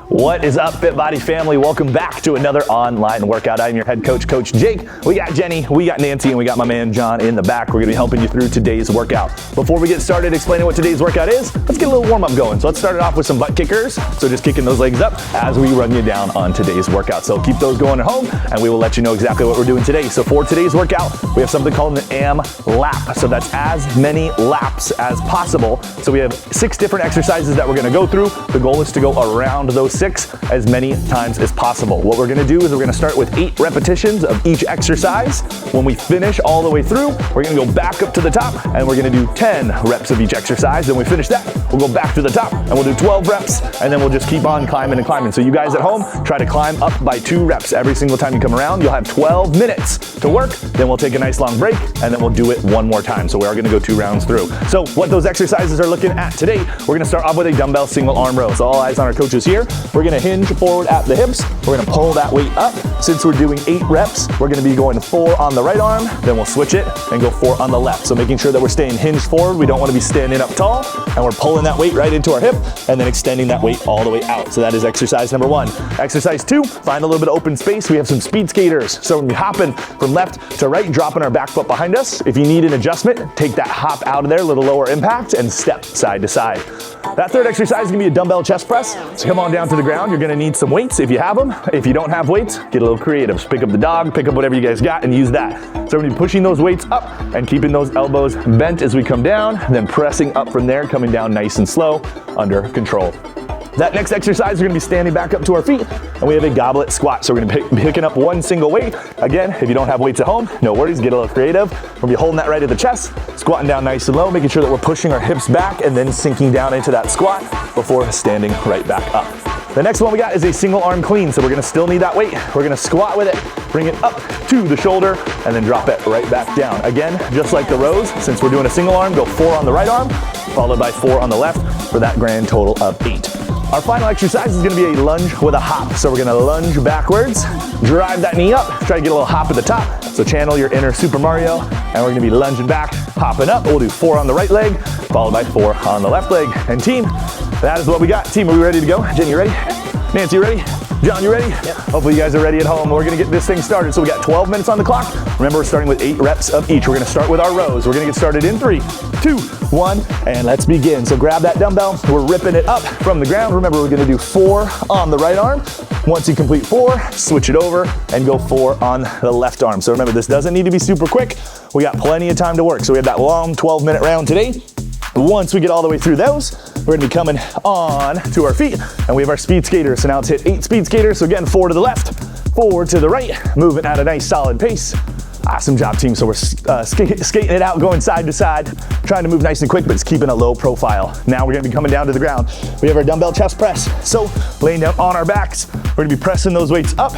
What is up, Fit Body family? Welcome back to another online workout. I'm your head coach, Coach Jake. We got Jenny, we got Nancy, and we got my man John in the back. We're gonna be helping you through today's workout. Before we get started explaining what today's workout is, let's get a little warm up going. So let's start it off with some butt kickers. So just kicking those legs up as we run you down on today's workout. So keep those going at home and we will let you know exactly what we're doing today. So for today's workout, we have something called an AM lap. So that's as many laps as possible. So we have 6 different exercises that we're gonna go through. The goal is to go around those 6 as many times as possible. What we're gonna do is we're gonna start with 8 repetitions of each exercise. When we finish all the way through, we're gonna go back up to the top and we're gonna do 10 reps of each exercise. Then we finish that, we'll go back to the top and we'll do 12 reps and then we'll just keep on climbing and climbing. So you guys at home, try to climb up by 2 reps every single time you come around. You'll have 12 minutes to work, then we'll take a nice long break and then we'll do it one more time. So we are gonna go 2 rounds through. So what those exercises are looking at today, we're gonna start off with a dumbbell single arm row. So all eyes on our coaches here. We're gonna hinge forward at the hips. We're gonna pull that weight up. Since we're doing 8 reps, we're gonna be going 4 on the right arm, then we'll switch it and go 4 on the left. So making sure that we're staying hinged forward. We don't wanna be standing up tall and we're pulling that weight right into our hip and then extending that weight all the way out. So that is exercise number 1. Exercise 2, find a little bit of open space. We have some speed skaters. So we're hopping from left to right, dropping our back foot behind us. If you need an adjustment, take that hop out of there, a little lower impact and step side to side. That third exercise is gonna be a dumbbell chest press. So come on down to the ground. You're gonna need some weights if you have them. If you don't have weights, get a little creative. So pick up the dog, pick up whatever you guys got and use that. So we're gonna be pushing those weights up and keeping those elbows bent as we come down, then pressing up from there, coming down nice and slow, under control. That next exercise, we're gonna be standing back up to our feet and we have a goblet squat. So we're gonna be picking up 1 single weight. Again, if you don't have weights at home, no worries, get a little creative. We're gonna be holding that right at the chest, squatting down nice and low, making sure that we're pushing our hips back and then sinking down into that squat before standing right back up. The next one we got is a single arm clean. So we're gonna still need that weight. We're gonna squat with it, bring it up to the shoulder and then drop it right back down. Again, just like the rows, since we're doing a single arm, go 4 on the right arm, followed by 4 on the left for that grand total of 8. Our final exercise is gonna be a lunge with a hop. So we're gonna lunge backwards, drive that knee up, try to get a little hop at the top. So channel your inner Super Mario, and we're gonna be lunging back, hopping up. We'll do 4 on the right leg, followed by 4 on the left leg. And team, that is what we got. Team, are we ready to go? Jenny, you ready? Nancy, you ready? John, you ready? Yep. Hopefully you guys are ready at home. We're gonna get this thing started. So we got 12 minutes on the clock. Remember, we're starting with 8 reps of each. We're gonna start with our rows. We're gonna get started in 3, 2, 1, and let's begin. So grab that dumbbell. We're ripping it up from the ground. Remember, we're gonna do 4 on the right arm. Once you complete 4, switch it over and go 4 on the left arm. So remember, this doesn't need to be super quick. We got plenty of time to work. So we have that long 12-minute round today. Once we get all the way through those, we're gonna be coming on to our feet and we have our speed skaters. So now let's hit 8 speed skaters. So again, 4 to the left, 4 to the right, moving at a nice solid pace. Awesome job, team. So we're skating it out, going side to side, trying to move nice and quick, but it's keeping a low profile. Now we're gonna be coming down to the ground. We have our dumbbell chest press. So laying down on our backs, we're gonna be pressing those weights up.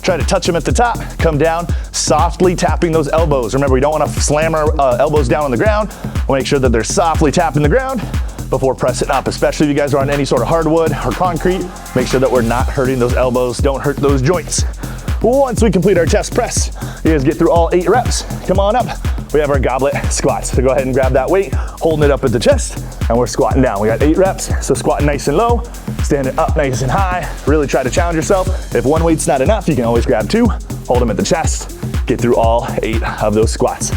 Try to touch them at the top, come down, softly tapping those elbows. Remember, we don't wanna slam our elbows down on the ground. We'll make sure that they're softly tapping the ground before pressing up, especially if you guys are on any sort of hardwood or concrete. Make sure that we're not hurting those elbows, don't hurt those joints. Once we complete our chest press, you guys get through all 8 reps, come on up. We have our goblet squats. So go ahead and grab that weight, holding it up at the chest, and we're squatting down. We got 8 reps, so squatting nice and low, standing up nice and high. Really try to challenge yourself. If 1 weight's not enough, you can always grab 2, hold them at the chest, get through all 8 of those squats.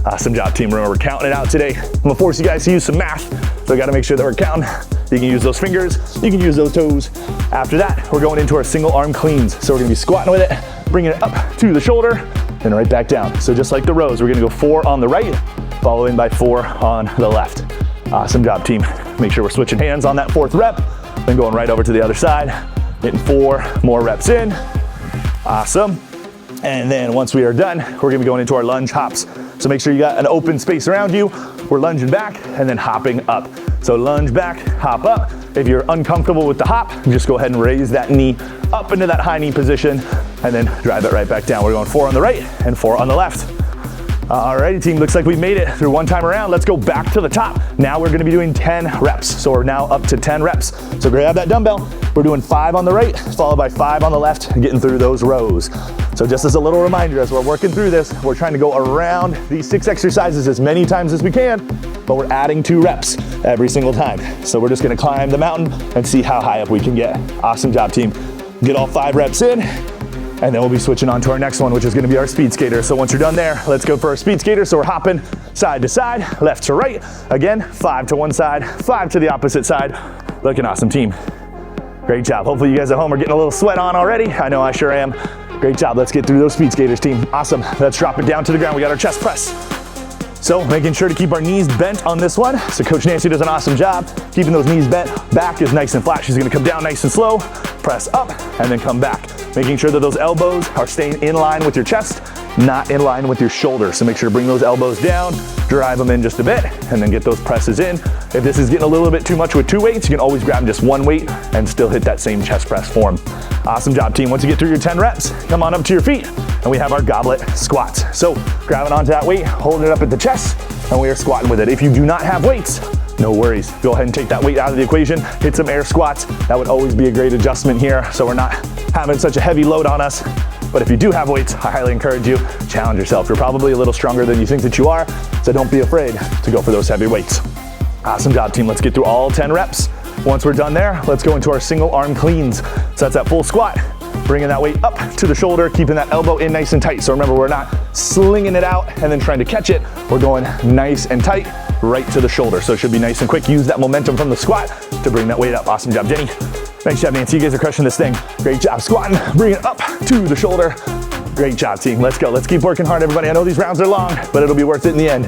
Awesome job, team. Remember, we're counting it out today. I'm gonna force you guys to use some math, so I gotta make sure that we're counting. You can use those fingers, you can use those toes. After that, we're going into our single arm cleans. So we're gonna be squatting with it, bringing it up to the shoulder, and right back down. So just like the rows, we're gonna go 4 on the right, following by 4 on the left. Awesome job, team. Make sure we're switching hands on that 4th rep, then going right over to the other side, getting 4 more reps in. Awesome. And then once we are done, we're gonna be going into our lunge hops. So make sure you got an open space around you. We're lunging back and then hopping up. So lunge back, hop up. If you're uncomfortable with the hop, just go ahead and raise that knee up into that high knee position and then drive it right back down. We're going 4 on the right and 4 on the left. Alrighty team, looks like we made it through one time around. Let's go back to the top. Now we're gonna be doing 10 reps. So we're now up to 10 reps. So grab that dumbbell. We're doing 5 on the right, followed by 5 on the left, getting through those rows. So just as a little reminder, as we're working through this, we're trying to go around these 6 exercises as many times as we can, but we're adding 2 reps every single time. So we're just gonna climb the mountain and see how high up we can get. Awesome job team. Get all 5 reps in. And then we'll be switching on to our next one, which is gonna be our speed skater. So once you're done there, let's go for our speed skater. So we're hopping side to side, left to right. Again, 5 to one side, 5 to the opposite side. Looking awesome, team. Great job. Hopefully you guys at home are getting a little sweat on already. I know I sure am. Great job. Let's get through those speed skaters, team. Awesome. Let's drop it down to the ground. We got our chest press. So making sure to keep our knees bent on this one. So Coach Nancy does an awesome job. Keeping those knees bent, back is nice and flat. She's gonna come down nice and slow, press up, and then come back. Making sure that those elbows are staying in line with your chest, not in line with your shoulders. So make sure to bring those elbows down, drive them in just a bit, and then get those presses in. If this is getting a little bit too much with 2 weights, you can always grab just 1 weight and still hit that same chest press form. Awesome job, team. Once you get through your 10 reps, come on up to your feet, and we have our goblet squats. So grabbing onto that weight, holding it up at the chest, and we are squatting with it. If you do not have weights, no worries. Go ahead and take that weight out of the equation, hit some air squats. That would always be a great adjustment here, so we're not having such a heavy load on us. But if you do have weights, I highly encourage you, challenge yourself. You're probably a little stronger than you think that you are, so don't be afraid to go for those heavy weights. Awesome job, team. Let's get through all 10 reps. Once we're done there, let's go into our single arm cleans. So that's that full squat, bringing that weight up to the shoulder, keeping that elbow in nice and tight. So remember, we're not slinging it out and then trying to catch it. We're going nice and tight right to the shoulder. So it should be nice and quick. Use that momentum from the squat to bring that weight up. Awesome job, Jenny. Nice job, Nancy. You guys are crushing this thing. Great job squatting, bring it up to the shoulder. Great job, team. Let's go. Let's keep working hard, everybody. I know these rounds are long, but it'll be worth it in the end.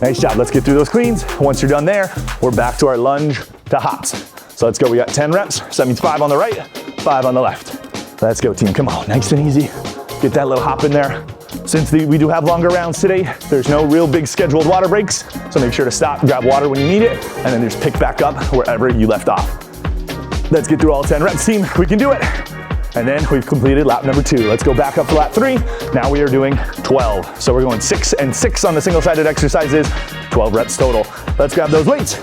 Nice job. Let's get through those cleans. Once you're done there, we're back to our lunge to hops. So let's go. We got 10 reps. So that means 5 on the right, 5 on the left. Let's go, team. Come on. Nice and easy. Get that little hop in there. Since we do have longer rounds today, there's no real big scheduled water breaks. So make sure to stop, grab water when you need it, and then just pick back up wherever you left off. Let's get through all 10 reps, team. We can do it. And then we've completed lap number 2. Let's go back up to lap 3. Now we are doing 12. So we're going 6 and 6 on the single-sided exercises, 12 reps total. Let's grab those weights.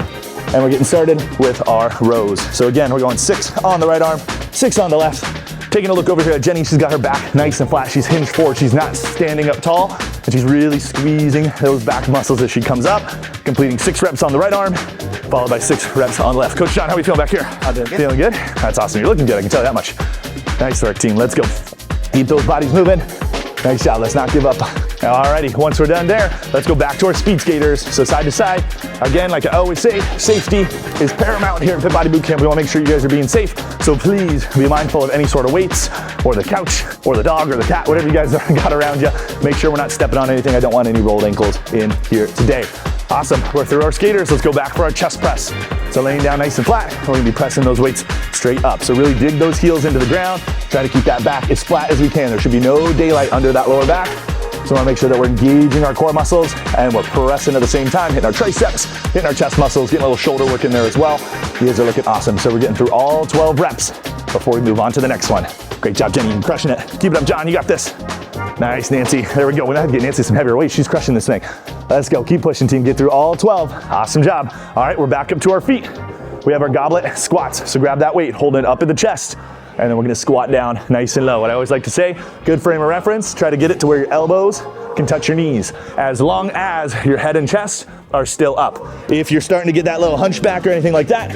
And we're getting started with our rows. So again, we're going 6 on the right arm, 6 on the left. Taking a look over here at Jenny, she's got her back nice and flat. She's hinged forward, she's not standing up tall, and she's really squeezing those back muscles as she comes up. Completing 6 reps on the right arm, followed by 6 reps on the left. Coach John, how are we feeling back here? I'm doing good. Feeling good? That's awesome. You're looking good, I can tell you that much. Nice work, team. Let's go. Keep those bodies moving. Nice job. Let's not give up. Alrighty, once we're done there, let's go back to our speed skaters. So side to side. Again, like I always say, safety is paramount here at Fit Body Bootcamp. We want to make sure you guys are being safe. So please be mindful of any sort of weights or the couch or the dog or the cat, whatever you guys got around you. Make sure we're not stepping on anything. I don't want any rolled ankles in here today. Awesome. We're through our skaters. Let's go back for our chest press. So laying down nice and flat, we're gonna be pressing those weights straight up. So really dig those heels into the ground. Try to keep that back as flat as we can. There should be no daylight under that lower back. So we wanna make sure that we're engaging our core muscles and we're pressing at the same time, hitting our triceps, hitting our chest muscles, getting a little shoulder work in there as well. You guys are looking awesome. So we're getting through all 12 reps before we move on to the next one. Great job, Jenny. You're crushing it. Keep it up, John. You got this. Nice, Nancy. There we go. We're gonna have to get Nancy some heavier weight. She's crushing this thing. Let's go. Keep pushing, team. Get through all 12. Awesome job. All right, we're back up to our feet. We have our goblet squats. So grab that weight, hold it up in the chest, and then we're gonna squat down nice and low. What I always like to say, good frame of reference, try to get it to where your elbows can touch your knees, as long as your head and chest are still up. If you're starting to get that little hunchback or anything like that,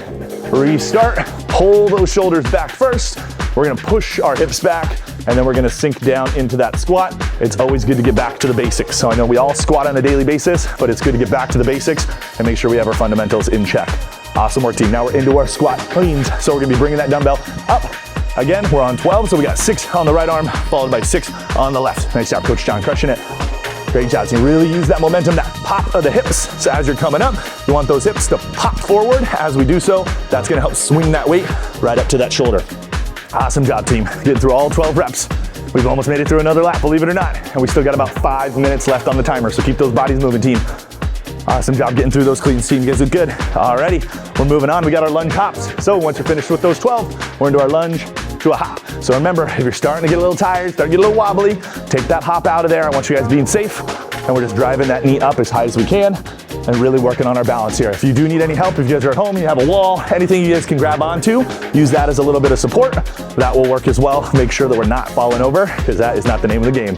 restart, pull those shoulders back first. We're gonna push our hips back, and then we're gonna sink down into that squat. It's always good to get back to the basics. So I know we all squat on a daily basis, but it's good to get back to the basics and make sure we have our fundamentals in check. Awesome work, team. Now we're into our squat cleans. So we're gonna be bringing that dumbbell up. Again, we're on 12, so we got 6 on the right arm, followed by 6 on the left. Nice job, Coach John, crushing it. Great job, team. Really use that momentum, that pop of the hips. So as you're coming up, you want those hips to pop forward. As we do so, that's gonna help swing that weight right up to that shoulder. Awesome job, team. Getting through all 12 reps. We've almost made it through another lap, believe it or not. And we still got about 5 minutes left on the timer, so keep those bodies moving, team. Awesome job getting through those cleans, team. You guys did good. Alrighty, we're moving on. We got our lunge hops. So once you're finished with those 12, we're into our lunge to a hop. So remember, if you're starting to get a little tired, start to get a little wobbly, take that hop out of there. I want you guys being safe. and we're just driving that knee up as high as we can and really working on our balance here. If you do need any help, if you guys are at home, you have a wall, anything you guys can grab onto, use that as a little bit of support. That will work as well. Make sure that we're not falling over, because that is not the name of the game.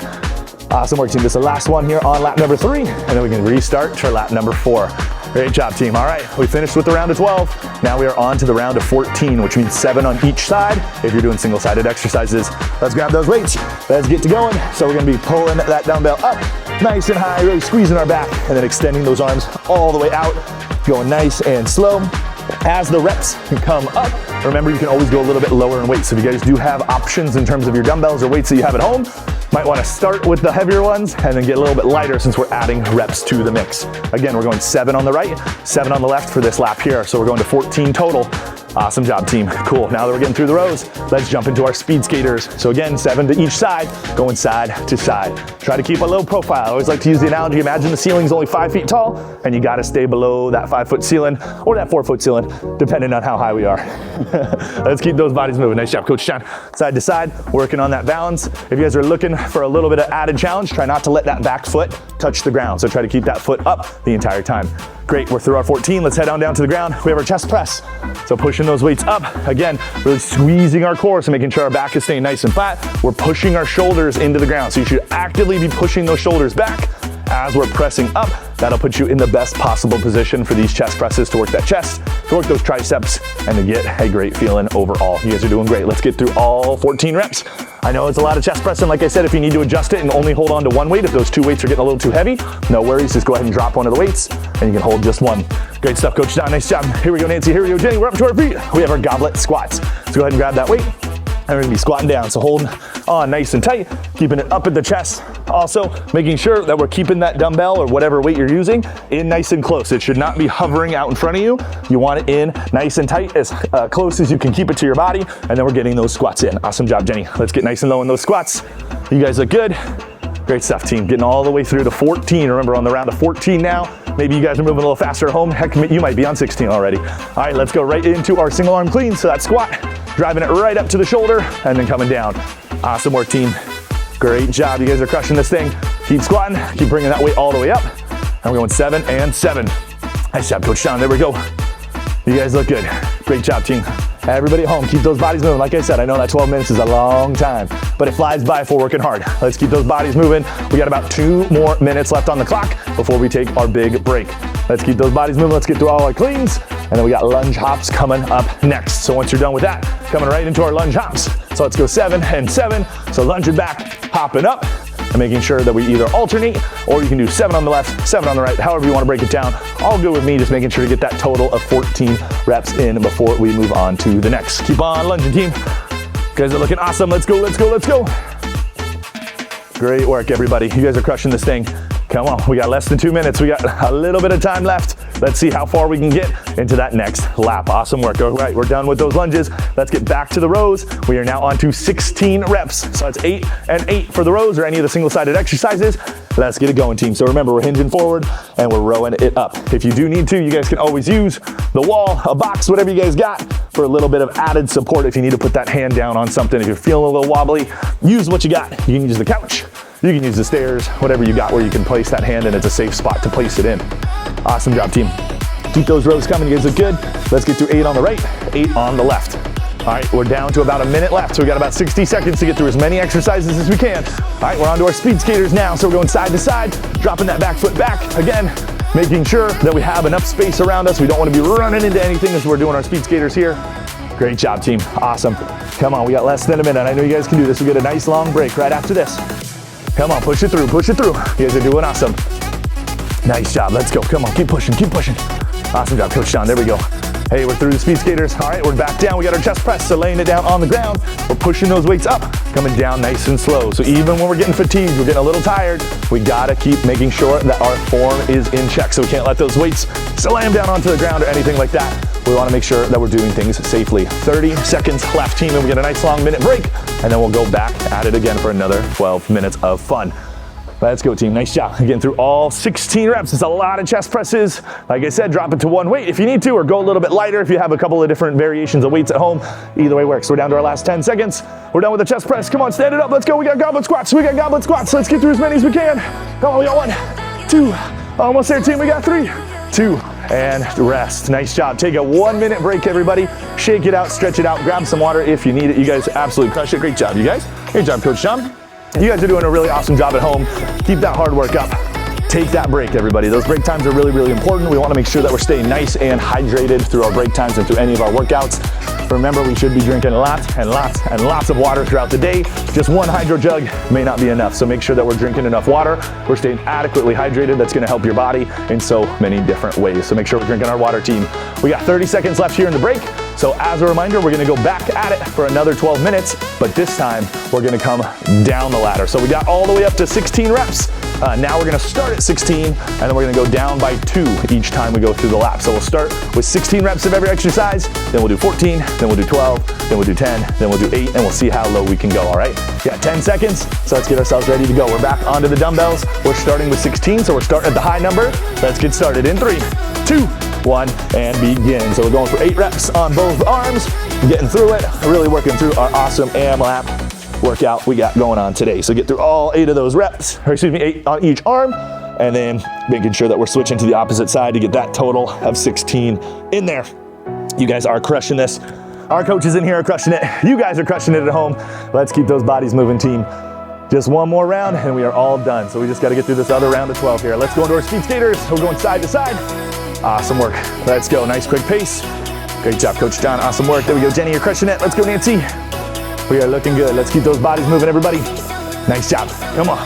Awesome work, team. This is the last one here on lap number 3, and then we can restart for lap number 4. Great job, team. All right, we finished with the round of 12. Now we are on to the round of 14, which means 7 on each side if you're doing single-sided exercises. Let's grab those weights. Let's get to going. So we're gonna be pulling that dumbbell up nice and high, really squeezing our back, and then extending those arms all the way out, going nice and slow. As the reps come up, remember you can always go a little bit lower in weight. So if you guys do have options in terms of your dumbbells or weights that you have at home, might want to start with the heavier ones and then get a little bit lighter since we're adding reps to the mix. Again, we're going 7 on the right, 7 on the left for this lap here. So we're going to 14 total. Awesome job, team. Cool. Now that we're getting through the rows, let's jump into our speed skaters. So again, 7 to each side, going side to side. Try to keep a low profile. I always like to use the analogy, imagine the ceiling's only 5 feet tall, and you got to stay below that 5-foot ceiling or that 4-foot ceiling, depending on how high we are. Let's keep those bodies moving. Nice job, Coach John. Side to side, working on that balance. If you guys are looking for a little bit of added challenge, try not to let that back foot touch the ground. So try to keep that foot up the entire time. Great, we're through our 14. Let's head on down to the ground. We have our chest press. So pushing those weights up. Again, really squeezing our core, so making sure our back is staying nice and flat. We're pushing our shoulders into the ground. So you should actively be pushing those shoulders back as we're pressing up. That'll put you in the best possible position for these chest presses to work that chest, to work those triceps, and to get a great feeling overall. You guys are doing great. Let's get through all 14 reps. I know it's a lot of chest pressing. Like I said, if you need to adjust it and only hold on to one weight, if those 2 weights are getting a little too heavy, no worries. Just go ahead and drop one of the weights and you can hold just one. Great stuff, Coach Don. Nice job. Here we go, Nancy. Here we go, Jenny. We're up to our feet. We have our goblet squats. So go ahead and grab that weight. And we're gonna be squatting down. So holding on nice and tight, keeping it up at the chest. Also, making sure that we're keeping that dumbbell or whatever weight you're using in nice and close. It should not be hovering out in front of you. You want it in nice and tight, as close as you can keep it to your body. And then we're getting those squats in. Awesome job, Jenny. Let's get nice and low in those squats. You guys look good. Great stuff, team. Getting all the way through to 14. Remember, on the round of 14 now. Maybe you guys are moving a little faster at home. Heck, you might be on 16 already. All right, let's go right into our single arm clean. So that squat, driving it right up to the shoulder and then coming down. Awesome work, team. Great job. You guys are crushing this thing. Keep squatting, keep bringing that weight all the way up. And we're going 7 and 7. Nice job, Coach Sean. There we go. You guys look good. Great job, team. Everybody at home, keep those bodies moving. Like I said, I know that 12 minutes is a long time, but it flies by if we're working hard. Let's keep those bodies moving. We got about 2 more minutes left on the clock before we take our big break. Let's keep those bodies moving. Let's get through all our cleans. And then we got lunge hops coming up next. So once you're done with that, coming right into our lunge hops. So let's go 7 and 7. So lunging back, hopping up, and making sure that we either alternate, or you can do 7 on the left, 7 on the right, however you want to break it down. All good with me, just making sure to get that total of 14 reps in before we move on to the next. Keep on lunging, team. You guys are looking awesome. Let's go, let's go, let's go. Great work, everybody. You guys are crushing this thing. Come on, we got less than 2 minutes. We got a little bit of time left. Let's see how far we can get into that next lap. Awesome work. All right, we're done with those lunges. Let's get back to the rows. We are now on to 16 reps. So that's 8 and 8 for the rows or any of the single-sided exercises. Let's get it going, team. So remember, we're hinging forward and we're rowing it up. If you do need to, you guys can always use the wall, a box, whatever you guys got for a little bit of added support. If you need to put that hand down on something, if you're feeling a little wobbly, use what you got. You can use the couch. You can use the stairs, whatever you got where you can place that hand and it's a safe spot to place it in. Awesome job, team. Keep those rows coming. You guys look good. Let's get through 8 on the right, 8 on the left. All right, we're down to about a minute left. So we got about 60 seconds to get through as many exercises as we can. All right, we're on to our speed skaters now. So we're going side to side, dropping that back foot back. Again, making sure that we have enough space around us. We don't want to be running into anything as we're doing our speed skaters here. Great job, team. Awesome. Come on, we got less than a minute. I know you guys can do this. We get a nice long break right after this. Come on, push it through, push it through. You guys are doing awesome. Nice job, let's go. Come on, keep pushing, keep pushing. Awesome job, Coach Sean, there we go. Hey, we're through the speed skaters. All right, we're back down. We got our chest press, so laying it down on the ground. We're pushing those weights up, coming down nice and slow. So even when we're getting fatigued, we're getting a little tired, we gotta keep making sure that our form is in check. So we can't let those weights slam down onto the ground or anything like that. We wanna make sure that we're doing things safely. 30 seconds left, team, and we get a nice long minute break, and then we'll go back at it again for another 12 minutes of fun. Let's go, team. Nice job. Getting through all 16 reps. It's a lot of chest presses. Like I said, drop it to one weight if you need to, or go a little bit lighter if you have a couple of different variations of weights at home. Either way works. We're down to our last 10 seconds. We're done with the chest press. Come on, stand it up. Let's go. We got goblet squats. We got goblet squats. Let's get through as many as we can. Come on, we got 1, 2. Almost there, team. We got 3, 2, and rest. Nice job. Take a 1-minute break, everybody. Shake it out, stretch it out, grab some water if you need it. You guys absolutely crushed it. Great job, you guys. Great job, Coach John. You guys are doing a really awesome job at home. Keep that hard work up. Take that break, everybody. Those break times are really, really important. We want to make sure that we're staying nice and hydrated through our break times and through any of our workouts. Remember, we should be drinking lots and lots and lots of water throughout the day. Just one hydro jug may not be enough, so make sure that we're drinking enough water. We're staying adequately hydrated. That's going to help your body in so many different ways. So make sure we're drinking our water, team. We got 30 seconds left here in the break. So as a reminder, we're going to go back at it for another 12 minutes, but this time we're going to come down the ladder. So we got all the way up to 16 reps. Now we're going to start at 16, and then we're going to go down by 2 each time we go through the lap. So we'll start with 16 reps of every exercise, then we'll do 14, then we'll do 12, then we'll do 10, then we'll do 8, and we'll see how low we can go, all right? We got 10 seconds, so let's get ourselves ready to go. We're back onto the dumbbells. We're starting with 16, so we're starting at the high number. Let's get started in 3, 2, 1, and begin. So we're going for 8 reps on both arms, getting through it, really working through our awesome AM lap workout we got going on today. So get through all 8 of those reps, or excuse me, 8 on each arm, and then making sure that we're switching to the opposite side to get that total of 16 in there. You guys are crushing this. Our coaches in here are crushing it. You guys are crushing it at home. Let's keep those bodies moving, team. Just one more round and we are all done. So we just got to get through this other round of 12 here. Let's go into our speed skaters. We're going side to side. Awesome work. Let's go. Nice quick pace. Great job, Coach John. Awesome work. There we go. Jenny, you're crushing it. Let's go, Nancy. We are looking good. Let's keep those bodies moving, everybody. Nice job. Come on.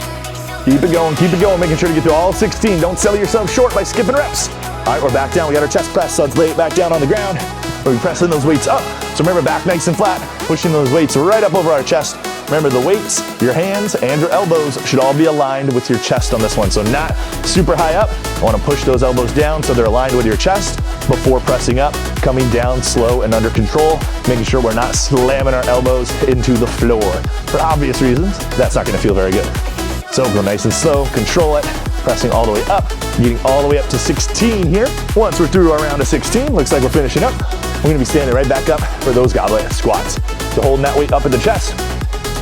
Keep it going, making sure to get through all 16. Don't sell yourself short by skipping reps. All right, we're back down. We got our chest press, so let's lay it back down on the ground. We're pressing those weights up. So remember, back nice and flat, pushing those weights right up over our chest. Remember, the weights, your hands, and your elbows should all be aligned with your chest on this one. So not super high up. I want to push those elbows down so they're aligned with your chest before pressing up, coming down slow and under control, making sure we're not slamming our elbows into the floor. For obvious reasons, that's not going to feel very good. So go nice and slow, control it, pressing all the way up, getting all the way up to 16 here. Once we're through our round of 16, looks like we're finishing up. We're going to be standing right back up for those goblet squats. So holding that weight up at the chest,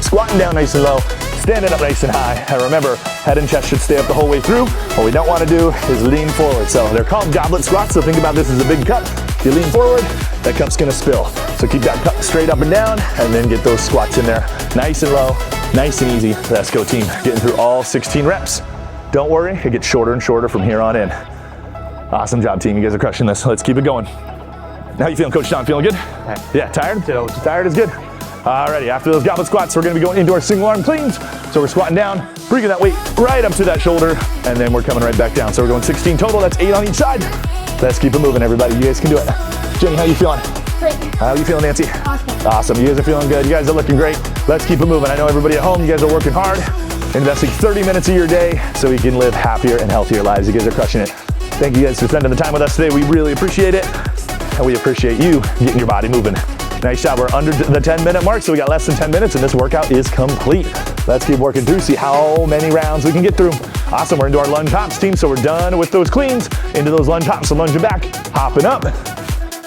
squatting down nice and low, standing up nice and high. And remember, head and chest should stay up the whole way through. What we don't want to do is lean forward. So they're called goblet squats, so think about this as a big cup. If you lean forward, that cup's going to spill. So keep that cup straight up and down, and then get those squats in there. Nice and low, nice and easy. Let's go, team. Getting through all 16 reps. Don't worry, it gets shorter and shorter from here on in. Awesome job, team. You guys are crushing this. Let's keep it going. How you feeling, Coach John? Feeling good? Yeah, tired? Tired is good. Alrighty, after those goblet squats, we're gonna be going into our single arm cleans. So we're squatting down, bringing that weight right up to that shoulder, and then we're coming right back down. So we're going 16 total, that's 8 on each side. Let's keep it moving, everybody. You guys can do it. Jenny, how you feeling? Great. How you feeling, Nancy? Awesome. Awesome, you guys are feeling good. You guys are looking great. Let's keep it moving. I know everybody at home, you guys are working hard, investing 30 minutes of your day so we can live happier and healthier lives. You guys are crushing it. Thank you guys for spending the time with us today. We really appreciate it. And we appreciate you getting your body moving. Nice job. We're under the 10-minute mark, so we got less than 10 minutes, and this workout is complete. Let's keep working through, see how many rounds we can get through. Awesome. We're into our lunge hops, team, so we're done with those cleans. Into those lunge hops, so lunging back, hopping up.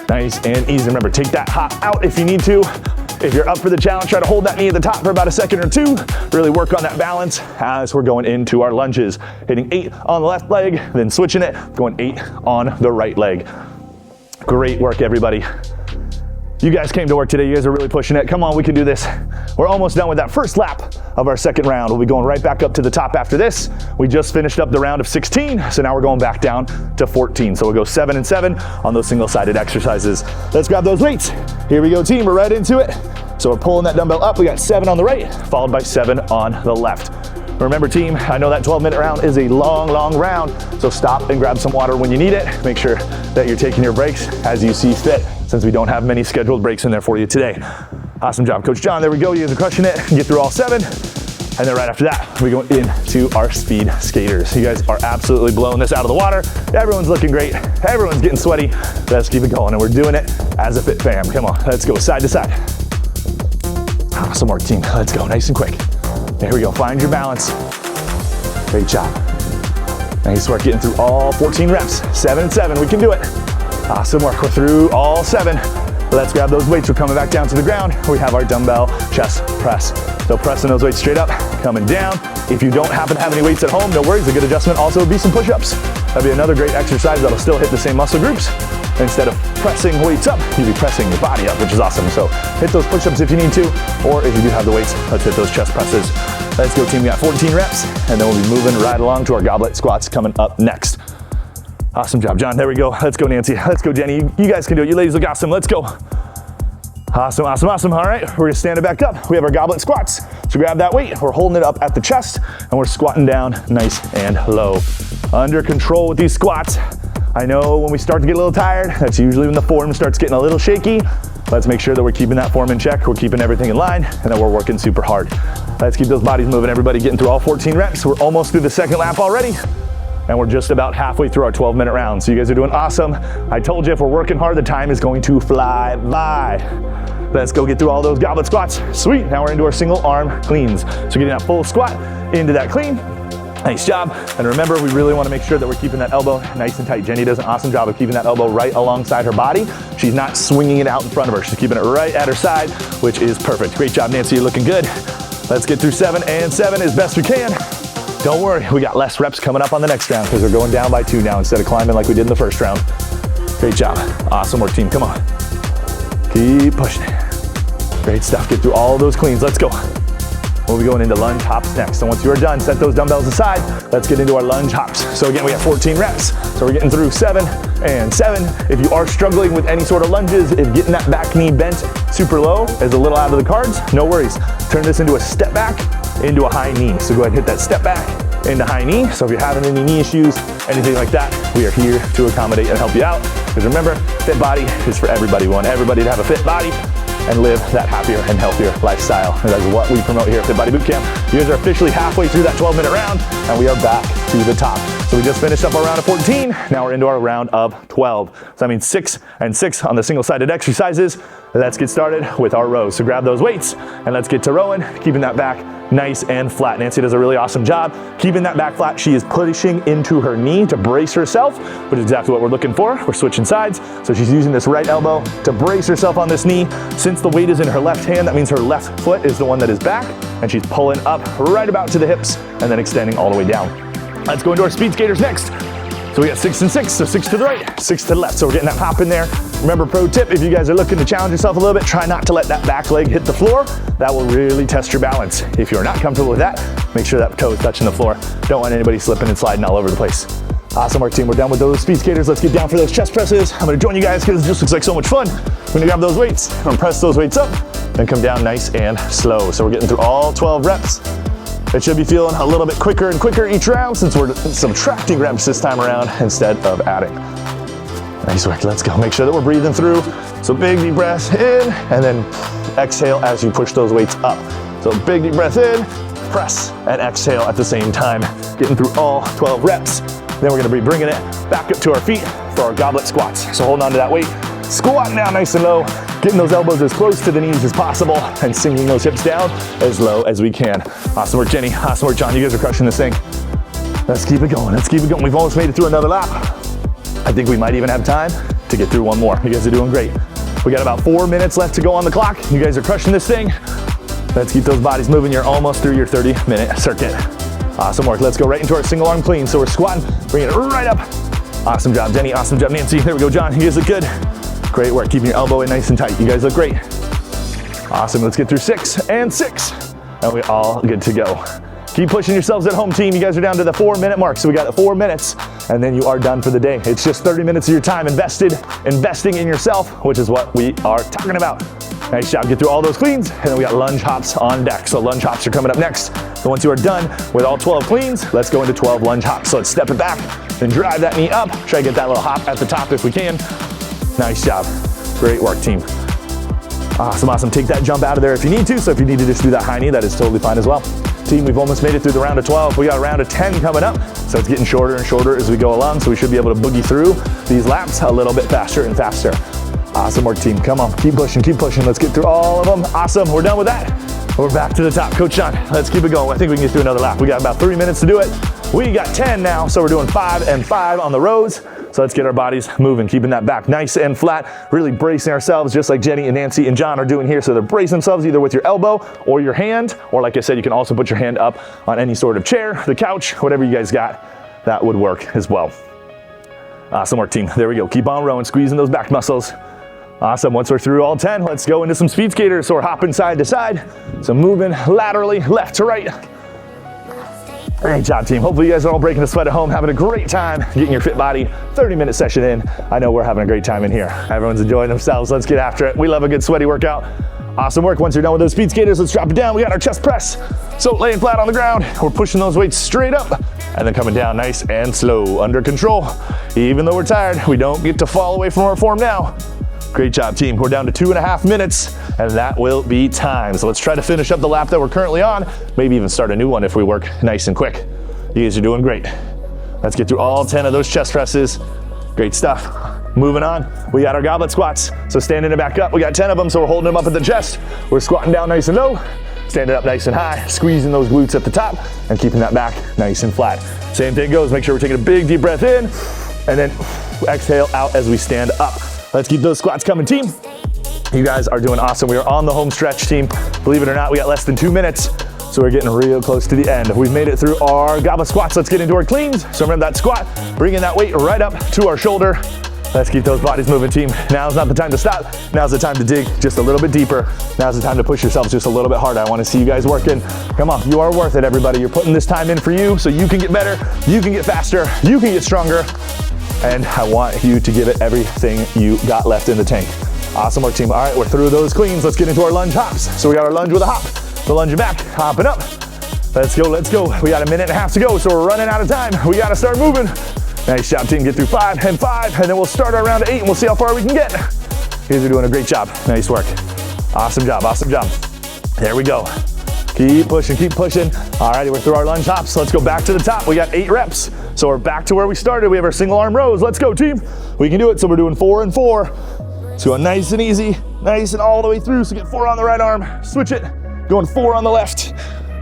Nice and easy. Remember, take that hop out if you need to. If you're up for the challenge, try to hold that knee at the top for about a second or two. Really work on that balance as we're going into our lunges. Hitting 8 on the left leg, then switching it, going 8 on the right leg. Great work, everybody. You guys came to work today. You guys are really pushing it. Come on, we can do this. We're almost done with that first lap of our second round. We'll be going right back up to the top after this. We just finished up the round of 16, so now we're going back down to 14. So we'll go 7 and 7 on those single-sided exercises. Let's grab those weights. Here we go, team. We're right into it. So we're pulling that dumbbell up. We got 7 on the right, followed by 7 on the left. Remember, team, I know that 12-minute round is a long, long round, so stop and grab some water when you need it. Make sure that you're taking your breaks as you see fit, since we don't have many scheduled breaks in there for you today. Awesome job, Coach John. There we go. You guys are crushing it. Get through all 7. And then right after that, we go into our speed skaters. You guys are absolutely blowing this out of the water. Everyone's looking great. Everyone's getting sweaty. Let's keep it going. And we're doing it as a fit fam. Come on, let's go side to side. Awesome work, team. Let's go nice and quick. There we go. Find your balance. Great job. Nice work getting through all 14 reps. 7 and 7. We can do it. Awesome work. We're through all 7. Let's grab those weights. We're coming back down to the ground. We have our dumbbell chest press. So pressing those weights straight up, coming down. If you don't happen to have any weights at home, no worries. A good adjustment also would be some push-ups. That'd be another great exercise that'll still hit the same muscle groups. Instead of pressing weights up, you'll be pressing your body up, which is awesome. So hit those push-ups if you need to, or if you do have the weights, let's hit those chest presses. Let's go, team. We got 14 reps, and then we'll be moving right along to our goblet squats coming up next. Awesome job, John. There we go. Let's go, Nancy. Let's go, Jenny. You guys can do it. You ladies look awesome. Let's go. Awesome, awesome, awesome. All right, we're gonna stand it back up. We have our goblet squats. So grab that weight. We're holding it up at the chest, and we're squatting down nice and low. Under control with these squats. I know when we start to get a little tired, that's usually when the form starts getting a little shaky. Let's make sure that we're keeping that form in check. We're keeping everything in line, and that we're working super hard. Let's keep those bodies moving. Everybody getting through all 14 reps. We're almost through the second lap already. And we're just about halfway through our 12-minute round. So you guys are doing awesome. I told you if we're working hard, the time is going to fly by. Let's go get through all those goblet squats. Sweet, now we're into our single arm cleans. So getting that full squat into that clean. Nice job. And remember, we really wanna make sure that we're keeping that elbow nice and tight. Jenny does an awesome job of keeping that elbow right alongside her body. She's not swinging it out in front of her. She's keeping it right at her side, which is perfect. Great job, Nancy, you're looking good. Let's get through 7 and 7 as best we can. Don't worry, we got less reps coming up on the next round because we're going down by 2 now instead of climbing like we did in the first round. Great job. Awesome work, team. Come on. Keep pushing. Great stuff. Get through all those cleans. Let's go. We'll be going into lunge hops next. So once you are done, set those dumbbells aside. Let's get into our lunge hops. So again, we have 14 reps. So we're getting through 7 and 7. If you are struggling with any sort of lunges, if getting that back knee bent super low is a little out of the cards, no worries. Turn this into a step back, into a high knee. So go ahead and hit that step back into high knee. So if you're having any knee issues, anything like that, we are here to accommodate and help you out. Because remember, fit body is for everybody. We want everybody to have a fit body and live that happier and healthier lifestyle. And that's what we promote here at Fit Body Bootcamp. You guys are officially halfway through that 12-minute round, and we are back to the top. So we just finished up our round of 14. Now we're into our round of 12. So that means 6 and 6 on the single-sided exercises. Let's get started with our rows. So grab those weights, and let's get to rowing, keeping that back nice and flat. Nancy does a really awesome job keeping that back flat. She is pushing into her knee to brace herself, which is exactly what we're looking for. We're switching sides. So she's using this right elbow to brace herself on this knee. Since the weight is in her left hand, that means her left foot is the one that is back, and she's pulling up right about to the hips and then extending all the way down. Let's go into our speed skaters next. So we got 6 and 6, so 6 to the right, 6 to the left. So we're getting that hop in there. Remember, pro tip, if you guys are looking to challenge yourself a little bit, try not to let that back leg hit the floor. That will really test your balance. If you're not comfortable with that, make sure that toe is touching the floor. Don't want anybody slipping and sliding all over the place. Awesome work, team. We're done with those speed skaters. Let's get down for those chest presses. I'm gonna join you guys because it just looks like so much fun. We're gonna grab those weights, I'm gonna press those weights up, and come down nice and slow. So we're getting through all 12 reps. It should be feeling a little bit quicker and quicker each round since we're subtracting reps this time around instead of adding. Nice work, let's go. Make sure that we're breathing through. So big deep breath in, and then exhale as you push those weights up. So big deep breath in, press, and exhale at the same time. Getting through all 12 reps. Then we're gonna be bringing it back up to our feet for our goblet squats. So holding on to that weight, squatting down nice and low, getting those elbows as close to the knees as possible, and sinking those hips down as low as we can. Awesome work, Jenny. Awesome work, John. You guys are crushing this thing. Let's keep it going. Let's keep it going. We've almost made it through another lap. I think we might even have time to get through one more. You guys are doing great. We got about 4 minutes left to go on the clock. You guys are crushing this thing. Let's keep those bodies moving. You're almost through your 30-minute circuit. Awesome work. Let's go right into our single arm clean. So we're squatting, bringing it right up. Awesome job, Jenny. Awesome job, Nancy. There we go, John. You guys look good. Great work, keeping your elbow in nice and tight. You guys look great. Awesome, let's get through 6 and 6. And we're all good to go. Keep pushing yourselves at home, team. You guys are down to the 4-minute mark. So we got 4 minutes, and then you are done for the day. It's just 30 minutes of your time investing in yourself, which is what we are talking about. Nice job, get through all those cleans, and then we got lunge hops on deck. So lunge hops are coming up next. So once you are done with all 12 cleans, let's go into 12 lunge hops. So let's step it back and drive that knee up. Try to get that little hop at the top if we can. Nice job. Great work, team. Awesome, awesome. Take that jump out of there if you need to. So if you need to just do that high knee, that is totally fine as well. Team, we've almost made it through the round of 12. We got a round of 10 coming up. So it's getting shorter and shorter as we go along. So we should be able to boogie through these laps a little bit faster and faster. Awesome work, team. Come on, keep pushing, keep pushing. Let's get through all of them. Awesome, we're done with that. We're back to the top. Coach John, let's keep it going. I think we can get through another lap. We got about 3 minutes to do it. We got 10 now, so we're doing 5 and 5 on the rows. So let's get our bodies moving, keeping that back nice and flat, really bracing ourselves just like Jenny and Nancy and John are doing here. So they're bracing themselves either with your elbow or your hand, or like I said, you can also put your hand up on any sort of chair, the couch, whatever you guys got, that would work as well. Awesome work, team. There we go. Keep on rowing, squeezing those back muscles. Awesome. Once we're through all 10, let's go into some speed skaters. So we're hopping side to side. So moving laterally, left to right. Great job, team. Hopefully you guys are all breaking the sweat at home, having a great time, getting your fit body 30-minute session in. I know we're having a great time in here. Everyone's enjoying themselves. Let's get after it. We love a good sweaty workout. Awesome work. Once you're done with those speed skaters, let's drop it down. We got our chest press. So laying flat on the ground, we're pushing those weights straight up and then coming down nice and slow, under control. Even though we're tired, we don't get to fall away from our form now. Great job, team. We're down to 2.5 minutes, and that will be time. So let's try to finish up the lap that we're currently on, maybe even start a new one if we work nice and quick. You guys are doing great. Let's get through all 10 of those chest presses. Great stuff. Moving on, we got our goblet squats. So standing it back up, we got 10 of them, so we're holding them up at the chest. We're squatting down nice and low, standing up nice and high, squeezing those glutes at the top, and keeping that back nice and flat. Same thing goes, make sure we're taking a big deep breath in, and then exhale out as we stand up. Let's keep those squats coming, team. You guys are doing awesome. We are on the home stretch, team. Believe it or not, we got less than 2 minutes, so we're getting real close to the end. We've made it through our goblet squats. Let's get into our cleans. So remember that squat, bringing that weight right up to our shoulder. Let's keep those bodies moving, team. Now's not the time to stop. Now's the time to dig just a little bit deeper. Now's the time to push yourselves just a little bit harder. I want to see you guys working. Come on, you are worth it, everybody. You're putting this time in for you so you can get better, you can get faster, you can get stronger. And I want you to give it everything you got left in the tank. Awesome work, team. All right, we're through those cleans. Let's get into our lunge hops. So we got our lunge with a hop. The lunge back, hopping up. Let's go, let's go. We got 1.5 minutes to go, so we're running out of time. We got to start moving. Nice job, team. Get through 5 and 5, and then we'll start our round of 8, and we'll see how far we can get. You guys are doing a great job. Nice work. Awesome job, awesome job. There we go. Keep pushing, keep pushing. All righty, we're through our lunge hops. Let's go back to the top. We got 8 reps. So we're back to where we started. We have our single arm rows. Let's go, team. We can do it. So we're doing 4 and 4. So going nice and easy, nice and all the way through. So get 4 on the right arm, switch it. Going 4 on the left.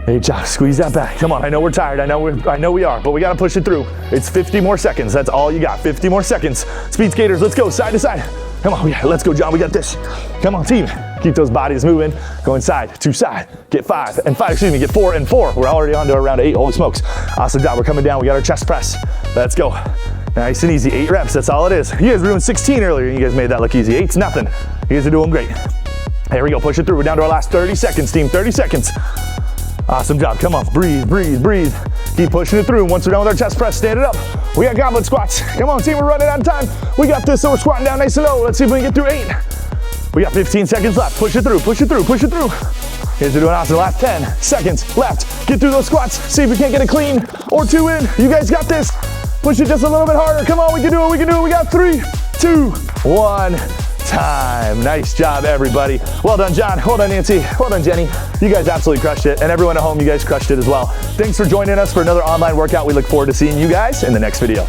Great job, squeeze that back. Come on, I know we're tired, I know we are, but we gotta push it through. It's 50 more seconds, that's all you got, 50 more seconds. Speed skaters, let's go, side to side. Come on, let's go, John, we got this. Come on, team, keep those bodies moving. Going side to side, get 5 and 5, excuse me, get 4 and 4. We're already on to around 8, holy smokes. Awesome job, we're coming down, we got our chest press. Let's go. Nice and easy, 8 reps, that's all it is. You guys were doing 16 earlier, and you guys made that look easy. 8's nothing, you guys are doing great. Here we go, push it through, we're down to our last 30 seconds, team, 30 seconds. Awesome job, come on, breathe, breathe, breathe. Keep pushing it through. Once we're done with our chest press, stand it up. We got goblet squats. Come on, team, we're running out of time. We got this, so we're squatting down nice and low. Let's see if we can get through 8. We got 15 seconds left. Push it through, push it through, push it through. You guys are doing awesome. Last 10 seconds left. Get through those squats. See if we can't get a clean or 2 in. You guys got this. Push it just a little bit harder. Come on, we can do it, we can do it. We got 3, 2, 1. Time. Nice job, everybody. Well done, John. Well done, Nancy. Well done, Jenny. You guys absolutely crushed it. And everyone at home, you guys crushed it as well. Thanks for joining us for another online workout. We look forward to seeing you guys in the next video.